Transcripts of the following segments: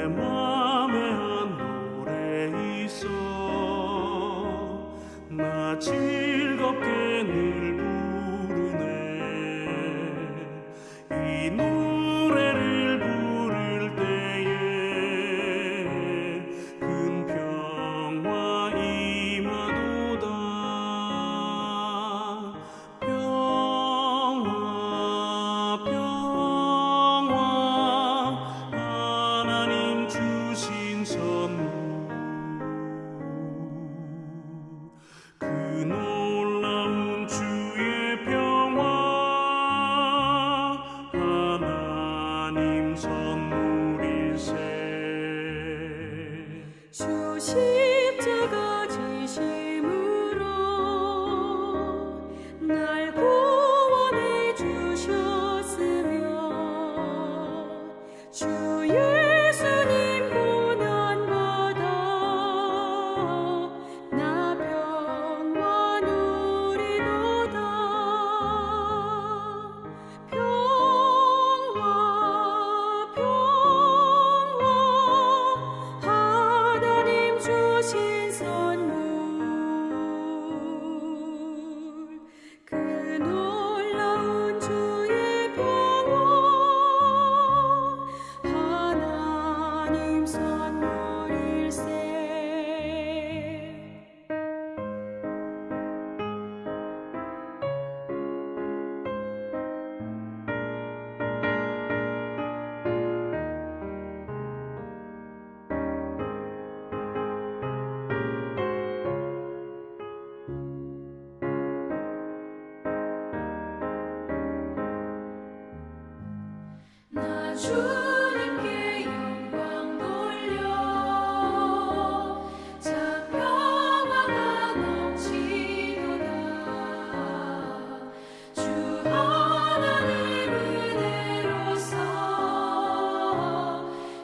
맘에 한 노래 있어 나 즐겁게 늘 부르네 이 노래를 부를 때에 큰 평화 임하도다 평화 평화 하나님 주신 선물 그 놀라운 주의 평화 하나님 선물일세 주 십자가 지심으로 날 구원해 주셨으며 주 예수님 고난받아 나 평화 누리도다 평화 평화 하나님 주신 선물 그 놀라운 주의 평화 하나님 선물일세 나 주님께 영광 돌려 참 평화가 넘치도다 주 하나님 은혜로서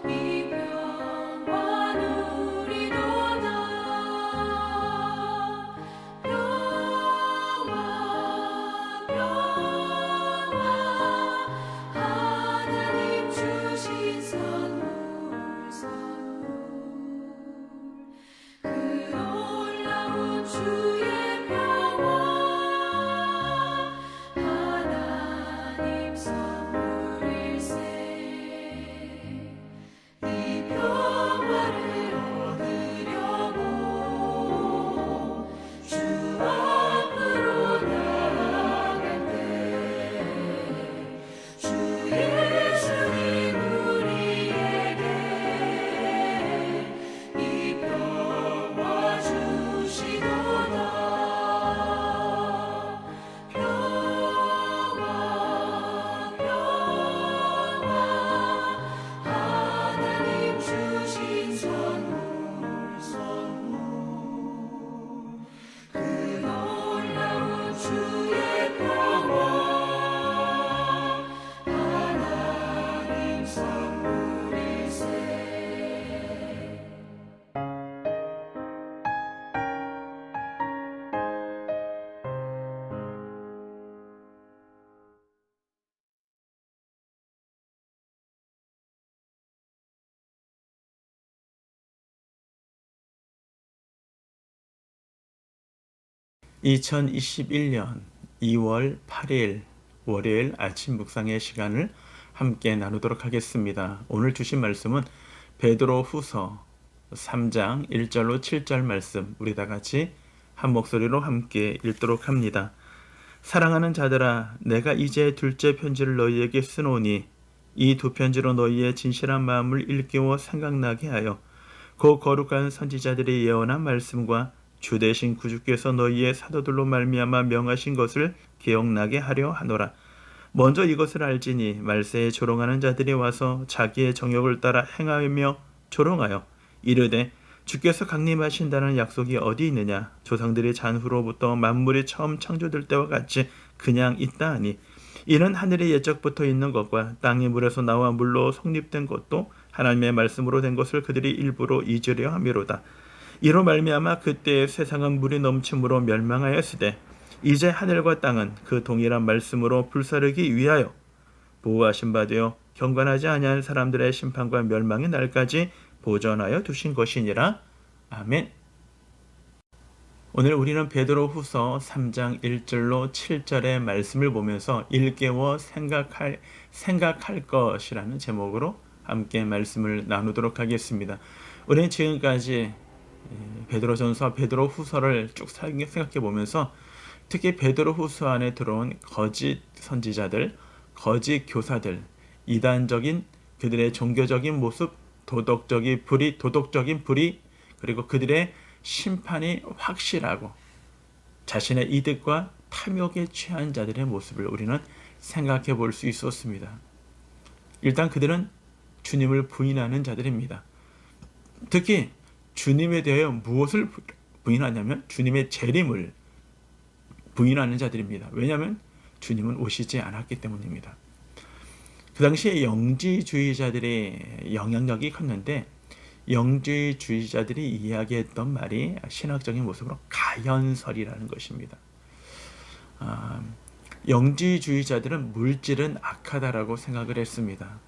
이 평화 누리도다 평화 평화 하나님 주신 선물 그 놀라운 주의 평화 하나님 선물일세 이 평화를 얻으려고 주 앞으로 나아갈 때 주 예수님 우리에게 이 평화 주시도다 평화 평화 하나님 주신 선물 그 놀라운 주의 평화 하나님 선물일세 (2021년 2월 8일) 월요일 아침 묵상의 시간을 함께 나누도록 하겠습니다. 오늘 주신 말씀은 베드로 후서 3장 1절로 7절 말씀, 우리 다 같이 한 목소리로 함께 읽도록 합니다. 사랑하는 자들아, 내가 이제 둘째 편지를 너희에게 쓰노니 이 두 편지로 너희의 진실한 마음을 일깨워 생각나게 하여 그 거룩한 선지자들이 예언한 말씀과 주 대신 구주께서 너희의 사도들로 말미암아 명하신 것을 기억나게 하려 하노라. 먼저 이것을 알지니 말세에 조롱하는 자들이 와서 자기의 정욕을 따라 행하며 조롱하여 이르되 주께서 강림하신다는 약속이 어디 있느냐? 조상들이 잔후로부터 만물이 처음 창조될 때와 같이 그냥 있다 하니 이는 하늘의 옛적부터 있는 것과 땅의 물에서 나와 물로 성립된 것도 하나님의 말씀으로 된 것을 그들이 일부러 잊으려 함이로다. 이로 말미암아 그때의 세상은 물이 넘침으로 멸망하였으되 이제 하늘과 땅은 그 동일한 말씀으로 불사르기 위하여 보호하신 바 되어 경건하지 아니한 사람들의 심판과 멸망의 날까지 보존하여 두신 것이니라. 아멘. 오늘 우리는 베드로후서 3장 1절로 7절의 말씀을 보면서 일깨워 생각할 것이라는 제목으로 함께 말씀을 나누도록 하겠습니다. 우리는 지금까지 베드로전서, 베드로후서를 쭉 생각해 보면서 특히 베드로후서 안에 들어온 거짓 선지자들, 거짓 교사들, 이단적인 그들의 종교적인 모습, 도덕적인 불의, 그리고 그들의 심판이 확실하고 자신의 이득과 탐욕에 취한 자들의 모습을 우리는 생각해 볼 수 있었습니다. 일단 그들은 주님을 부인하는 자들입니다. 특히 주님에 대하여 무엇을 부인하냐면 주님의 재림을 부인하는 자들입니다. 왜냐하면 주님은 오시지 않았기 때문입니다. 그 당시에 영지주의자들의 영향력이 컸는데 영지주의자들이 이야기했던 말이 신학적인 모습으로 가현설이라는 것입니다. 영지주의자들은 물질은 악하다라고 생각을 했습니다.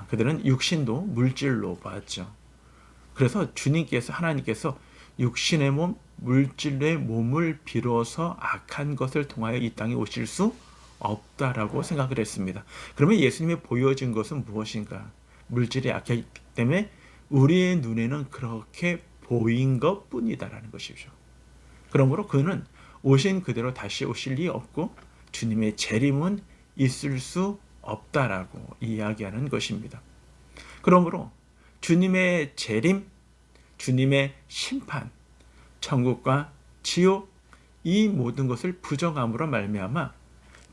그들은 육신도 물질로 봤죠. 그래서 하나님께서 육신의 몸, 물질의 몸을 비로소 악한 것을 통하여 이 땅에 오실 수 없다라고 생각을 했습니다. 그러면 예수님이 보여준 것은 무엇인가? 물질이 악하기 때문에 우리의 눈에는 그렇게 보인 것뿐이다라는 것이죠. 그러므로 그는 오신 그대로 다시 오실 리 없고 주님의 재림은 있을 수 없다라고 이야기하는 것입니다. 그러므로 주님의 재림, 주님의 심판, 천국과 지옥, 이 모든 것을 부정함으로 말미암아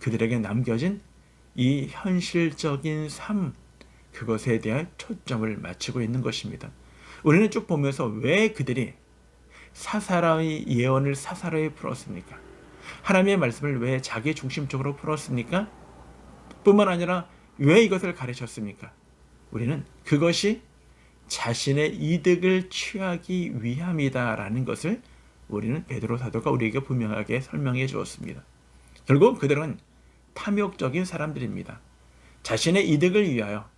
그들에게 남겨진 이 현실적인 삶, 그것에 대한 초점을 맞추고 있는 것입니다. 우리는 쭉 보면서 왜 그들이 사사로이 예언을 사사로이 풀었습니까? 하나님의 말씀을 왜 자기 중심적으로 풀었습니까? 뿐만 아니라 왜 이것을 가르쳤습니까? 우리는 그것이 자신의 이득을 취하기 위함이다라는 것을 우리는 베드로 사도가 우리에게 분명하게 설명해 주었습니다. 결국 그들은 탐욕적인 사람들입니다. 자신의 이득을 위하여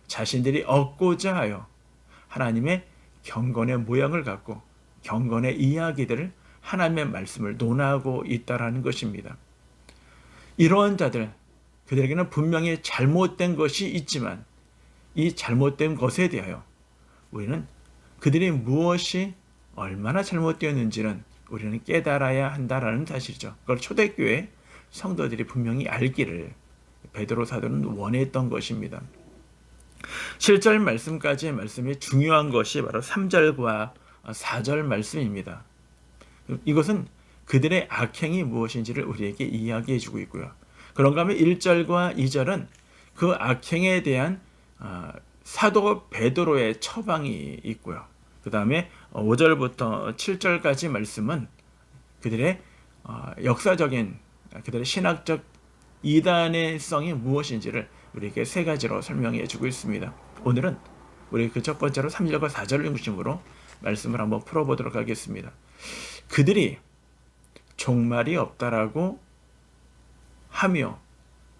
자신들이 얻고자 하여 하나님의 경건의 모양을 갖고 경건의 이야기들을 하나님의 말씀을 논하고 있다라는 것입니다. 이러한 자들, 그들에게는 분명히 잘못된 것이 있지만 이 잘못된 것에 대하여 우리는 그들이 무엇이 얼마나 잘못되었는지는 우리는 깨달아야 한다라는 사실이죠. 그걸 초대교회 성도들이 분명히 알기를 베드로 사도는 원했던 것입니다. 7절 말씀까지의 말씀이 중요한 것이 바로 3절과 4절 말씀입니다. 이것은 그들의 악행이 무엇인지를 우리에게 이야기해 주고 있고요. 그런가 하면 1절과 2절은 그 악행에 대한 사도 베드로의 처방이 있고요. 그 다음에 5절부터 7절까지 말씀은 그들의 역사적인, 그들의 신학적 이단의 성이 무엇인지를 우리에게 세 가지로 설명해 주고 있습니다. 오늘은 우리 그 첫 번째로 3절과 4절을 중심으로 말씀을 한번 풀어보도록 하겠습니다. 그들이 종말이 없다라고 하며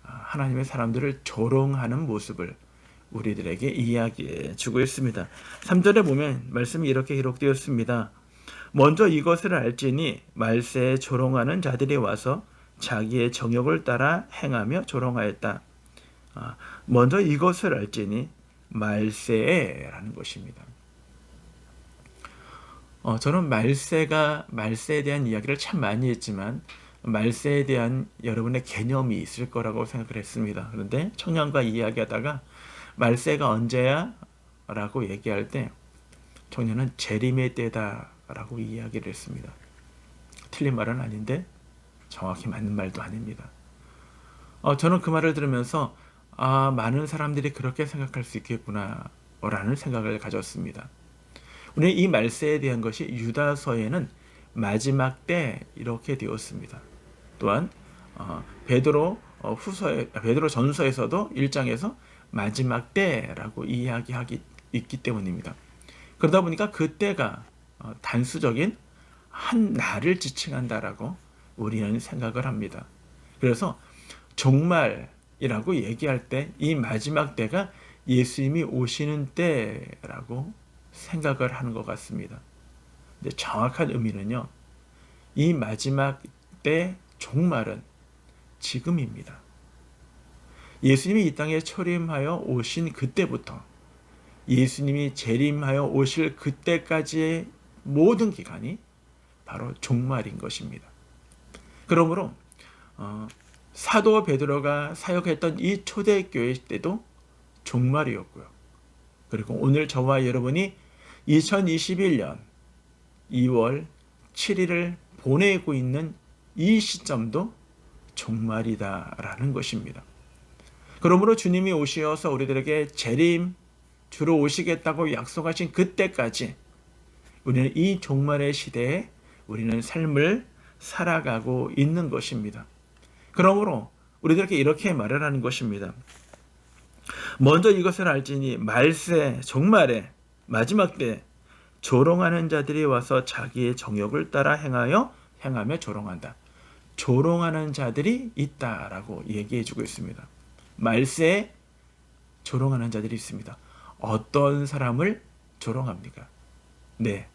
하나님의 사람들을 조롱하는 모습을 우리들에게 이야기해 주고 있습니다. 3절에 보면 말씀이 이렇게 기록되었습니다. 먼저 이것을 알지니 말세에 조롱하는 자들이 와서 자기의 정욕을 따라 행하며 조롱하였다. 먼저 이것을 알지니 말세에라는 것입니다. 저는 말세에 대한 이야기를 참 많이 했지만 말세에 대한 여러분의 개념이 있을 거라고 생각을 했습니다. 그런데 청년과 이야기하다가 말세가 언제야? 라고 얘기할 때 청년은 재림의 때다라고 이야기를 했습니다. 틀린 말은 아닌데 정확히 맞는 말도 아닙니다. 저는 그 말을 들으면서 많은 사람들이 그렇게 생각할 수 있겠구나 라는 생각을 가졌습니다. 우리는 이 말세에 대한 것이 유다서에는 마지막 때 이렇게 되었습니다. 또한 베드로 전서에서도 1장에서 마지막 때라고 이야기하기 있기 때문입니다. 그러다 보니까 그때가 단수적인 한 날을 지칭한다라고 우리는 생각을 합니다. 그래서 종말, 이라고 얘기할 때 이 마지막 때가 예수님이 오시는 때라고 생각을 하는 것 같습니다. 근데 정확한 의미는요, 이 마지막 때 종말은 지금입니다. 예수님이 이 땅에 초림하여 오신 그때부터 예수님이 재림하여 오실 그때까지의 모든 기간이 바로 종말인 것입니다. 그러므로 사도 베드로가 사역했던 이 초대교회 때도 종말이었고요. 그리고 오늘 저와 여러분이 2021년 2월 7일을 보내고 있는 이 시점도 종말이다라는 것입니다. 그러므로 주님이 오셔서 우리들에게 재림 주로 오시겠다고 약속하신 그때까지 우리는 이 종말의 시대에 우리는 삶을 살아가고 있는 것입니다. 그러므로 우리들에게 이렇게 말을 하는 것입니다. 먼저 이것을 알지니 말세 종말에 마지막 때 조롱하는 자들이 와서 자기의 정욕을 따라 행하며 조롱한다. 조롱하는 자들이 있다라고 얘기해 주고 있습니다. 말세에 조롱하는 자들이 있습니다. 어떤 사람을 조롱합니까? 네,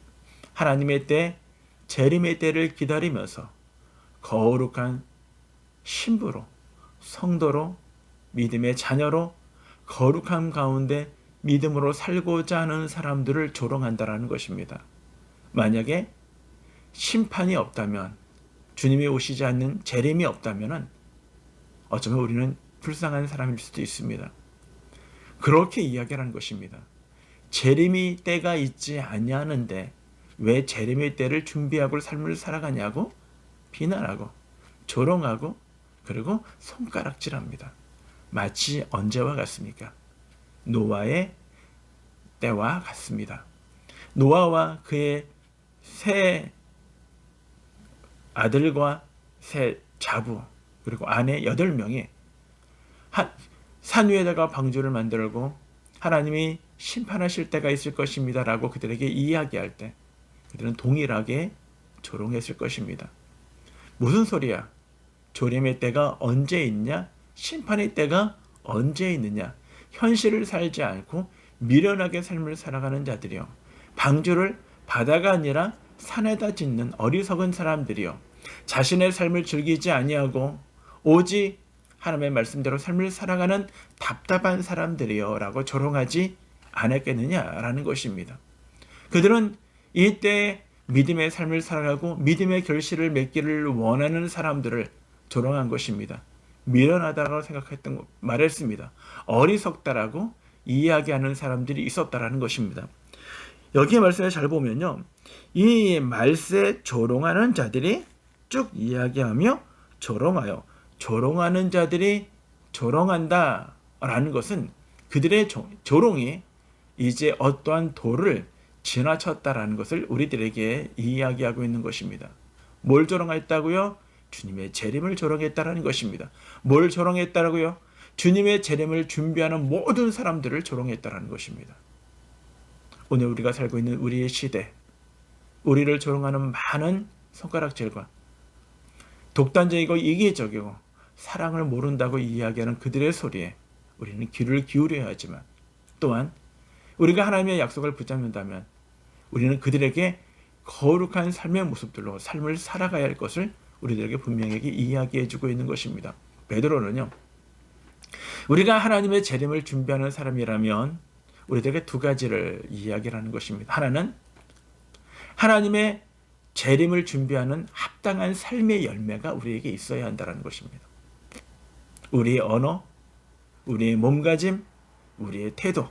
하나님의 때, 재림의 때를 기다리면서 거룩한 신부로, 성도로, 믿음의 자녀로 거룩함 가운데 믿음으로 살고자 하는 사람들을 조롱한다라는 것입니다. 만약에 심판이 없다면, 주님이 오시지 않는 재림이 없다면 어쩌면 우리는 불쌍한 사람일 수도 있습니다. 그렇게 이야기하는 것입니다. 재림의 때가 있지 아니하는데 왜 재림의 때를 준비하고 삶을 살아가냐고 비난하고 조롱하고 그리고 손가락질합니다. 마치 언제와 같습니까? 노아의 때와 같습니다. 노아와 그의 세 아들과 세 자부 그리고 아내 8명이 산 위에다가 방주를 만들고 하나님이 심판하실 때가 있을 것입니다 라고 그들에게 이야기할 때 그들은 동일하게 조롱했을 것입니다. 무슨 소리야? 조림의 때가 언제 있냐? 심판의 때가 언제 있느냐? 현실을 살지 않고 미련하게 삶을 살아가는 자들이요, 방주를 바다가 아니라 산에다 짓는 어리석은 사람들이요, 자신의 삶을 즐기지 아니하고 오직 하나님의 말씀대로 삶을 살아가는 답답한 사람들이요 라고 조롱하지 않았겠느냐라는 것입니다. 그들은 이때 믿음의 삶을 살아가고 믿음의 결실을 맺기를 원하는 사람들을 조롱한 것입니다. 미련하다고 말했습니다. 어리석다라고 이야기하는 사람들이 있었다라는 것입니다. 여기 말씀을 잘 보면요, 이 말세 조롱하는 자들이 쭉 이야기하며 조롱하여, 조롱하는 자들이 조롱한다라는 것은 그들의 조롱이 이제 어떠한 도를 지나쳤다라는 것을 우리들에게 이야기하고 있는 것입니다. 뭘 조롱했다고요? 주님의 재림을 조롱했다라는 것입니다. 뭘 조롱했다고요? 주님의 재림을 준비하는 모든 사람들을 조롱했다라는 것입니다. 오늘 우리가 살고 있는 우리의 시대, 우리를 조롱하는 많은 손가락질과 독단적이고 이기적이고 사랑을 모른다고 이야기하는 그들의 소리에 우리는 귀를 기울여야 하지만, 또한 우리가 하나님의 약속을 붙잡는다면 우리는 그들에게 거룩한 삶의 모습들로 삶을 살아가야 할 것을 우리들에게 분명하게 이야기해 주고 있는 것입니다. 베드로는요, 우리가 하나님의 재림을 준비하는 사람이라면 우리들에게 두 가지를 이야기를 하는 것입니다. 하나는 하나님의 재림을 준비하는 합당한 삶의 열매가 우리에게 있어야 한다는 것입니다. 우리의 언어, 우리의 몸가짐, 우리의 태도.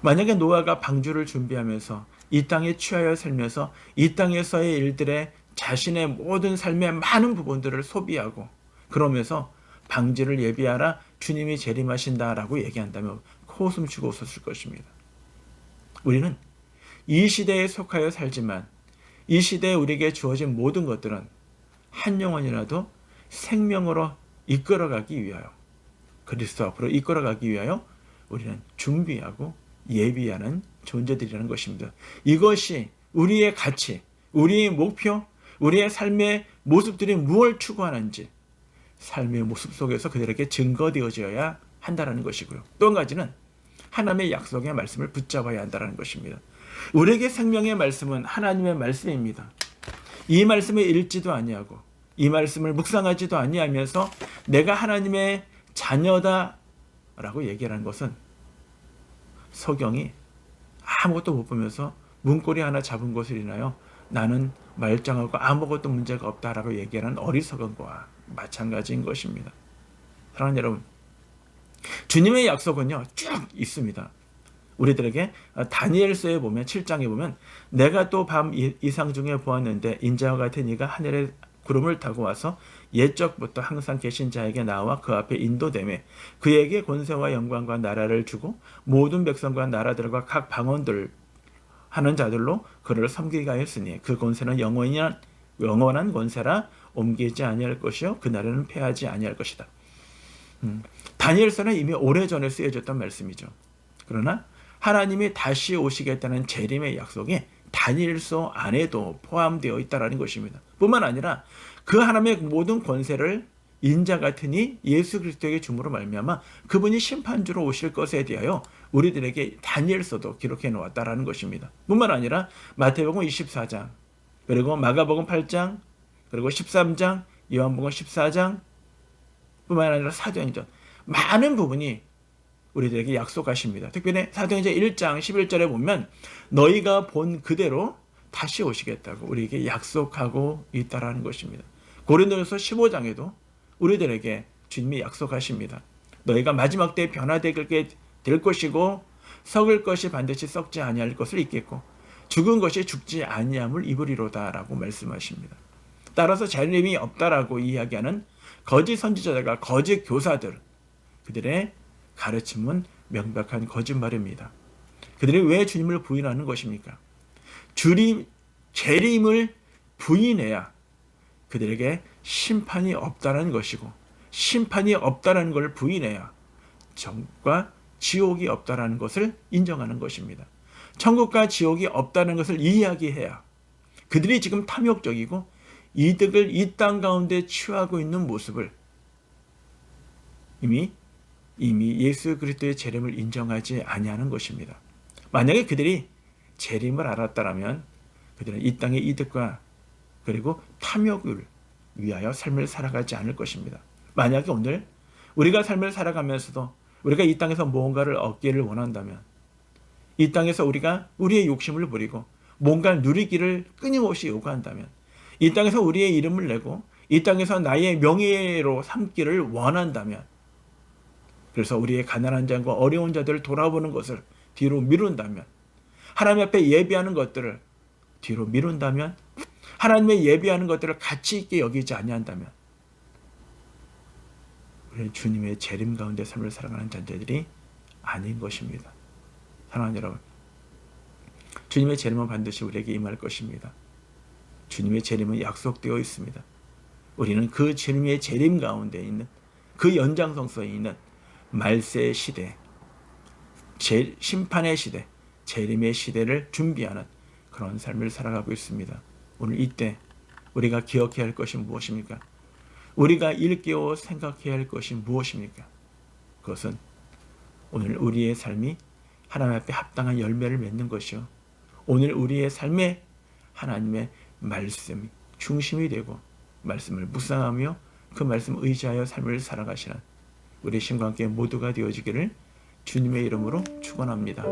만약에 노아가 방주를 준비하면서 이 땅에 취하여 살면서 이 땅에서의 일들에 자신의 모든 삶의 많은 부분들을 소비하고 그러면서 방주를 예비하라, 주님이 재림하신다라고 얘기한다면 코웃음 치고 웃었을 것입니다. 우리는 이 시대에 속하여 살지만 이 시대에 우리에게 주어진 모든 것들은 한 영혼이라도 생명으로 이끌어가기 위하여, 그리스도 앞으로 이끌어가기 위하여 우리는 준비하고 예비하는 존재들이라는 것입니다. 이것이 우리의 가치, 우리의 목표, 우리의 삶의 모습들이 무엇을 추구하는지, 삶의 모습 속에서 그들에게 증거되어져야 한다는 것이고요. 또 한 가지는 하나님의 약속의 말씀을 붙잡아야 한다는 것입니다. 우리에게 생명의 말씀은 하나님의 말씀입니다. 이 말씀을 읽지도 아니하고 이 말씀을 묵상하지도 아니하면서 내가 하나님의 자녀다라고 얘기하는 것은 서경이 아무것도 못 보면서 문고리 하나 잡은 것을 인하여 나는 말짱하고 아무것도 문제가 없다라고 얘기하는 어리석은 거와 마찬가지인 것입니다. 사랑하는 여러분, 주님의 약속은요 쭉 있습니다. 우리들에게 다니엘서에 보면 7장에 보면 내가 또 밤 이상 중에 보았는데 인자와 같은 이가 하늘에 구름을 타고 와서 옛적부터 항상 계신 자에게 나와 그 앞에 인도되매 그에게 권세와 영광과 나라를 주고 모든 백성과 나라들과 각 방언들 하는 자들로 그를 섬기게 하였으니 그 권세는 영원한 권세라 옮기지 아니할 것이요 그 나라는 패하지 아니할 것이다. 다니엘서는 이미 오래전에 쓰여졌던 말씀이죠. 그러나 하나님이 다시 오시겠다는 재림의 약속이 다니엘서 안에도 포함되어 있다는 것입니다. 뿐만 아니라 그 하나님의 모든 권세를 인자 같으니 예수 그리스도에게 줌으로 말미암아 그분이 심판주로 오실 것에 대하여 우리들에게 다니엘서도 기록해 놓았다라는 것입니다. 뿐만 아니라 마태복음 24장, 그리고 마가복음 8장, 그리고 13장, 요한복음 14장 뿐만 아니라 사도행전 많은 부분이 우리들에게 약속하십니다. 특별히 사도행전 1장 11절에 보면 너희가 본 그대로 다시 오시겠다고 우리에게 약속하고 있다라는 것입니다. 고린도전서 15장에도 우리들에게 주님이 약속하십니다. 너희가 마지막 때에 변화되게 될 것이고 썩을 것이 반드시 썩지 아니할 것을 입겠고 죽은 것이 죽지 아니함을 입으리로다라고 말씀하십니다. 따라서 재림이 없다라고 이야기하는 거짓 선지자들과 거짓 교사들, 그들의 가르침은 명백한 거짓말입니다. 그들이 왜 주님을 부인하는 것입니까? 재림을 부인해야 그들에게 심판이 없다는 것이고 심판이 없다는 걸 부인해야 천국과 지옥이 없다는 것을 인정하는 것입니다. 천국과 지옥이 없다는 것을 이야기해야 그들이 지금 탐욕적이고 이득을 이 땅 가운데 취하고 있는 모습을 이미 예수 그리스도의 재림을 인정하지 아니하는 것입니다. 만약에 그들이 재림을 알았다면 그들은 이 땅의 이득과 그리고 탐욕을 위하여 삶을 살아가지 않을 것입니다. 만약에 오늘 우리가 삶을 살아가면서도 우리가 이 땅에서 무언가를 얻기를 원한다면 이 땅에서 우리가 우리의 욕심을 부리고 뭔가를 누리기를 끊임없이 요구한다면 이 땅에서 우리의 이름을 내고 이 땅에서 나의 명예로 삼기를 원한다면 그래서 우리의 가난한 자과 어려운 자들을 돌아보는 것을 뒤로 미룬다면 하나님 앞에 예배하는 것들을 뒤로 미룬다면 하나님의 예배하는 것들을 가치 있게 여기지 아니한다면 우리는 주님의 재림 가운데 삶을 살아가는 자들이 아닌 것입니다. 사랑하는 여러분, 주님의 재림은 반드시 우리에게 임할 것입니다. 주님의 재림은 약속되어 있습니다. 우리는 그 주님의 재림 가운데 있는 그 연장성서에 있는 말세의 시대, 심판의 시대, 재림의 시대를 준비하는 그런 삶을 살아가고 있습니다. 오늘 이때 우리가 기억해야 할 것이 무엇입니까? 우리가 일깨워 생각해야 할 것이 무엇입니까? 그것은 오늘 우리의 삶이 하나님 앞에 합당한 열매를 맺는 것이요, 오늘 우리의 삶에 하나님의 말씀이 중심이 되고 말씀을 묵상하며 그 말씀을 의지하여 삶을 살아가시는 우리 신과 함께 모두가 되어지기를 주님의 이름으로 축원합니다.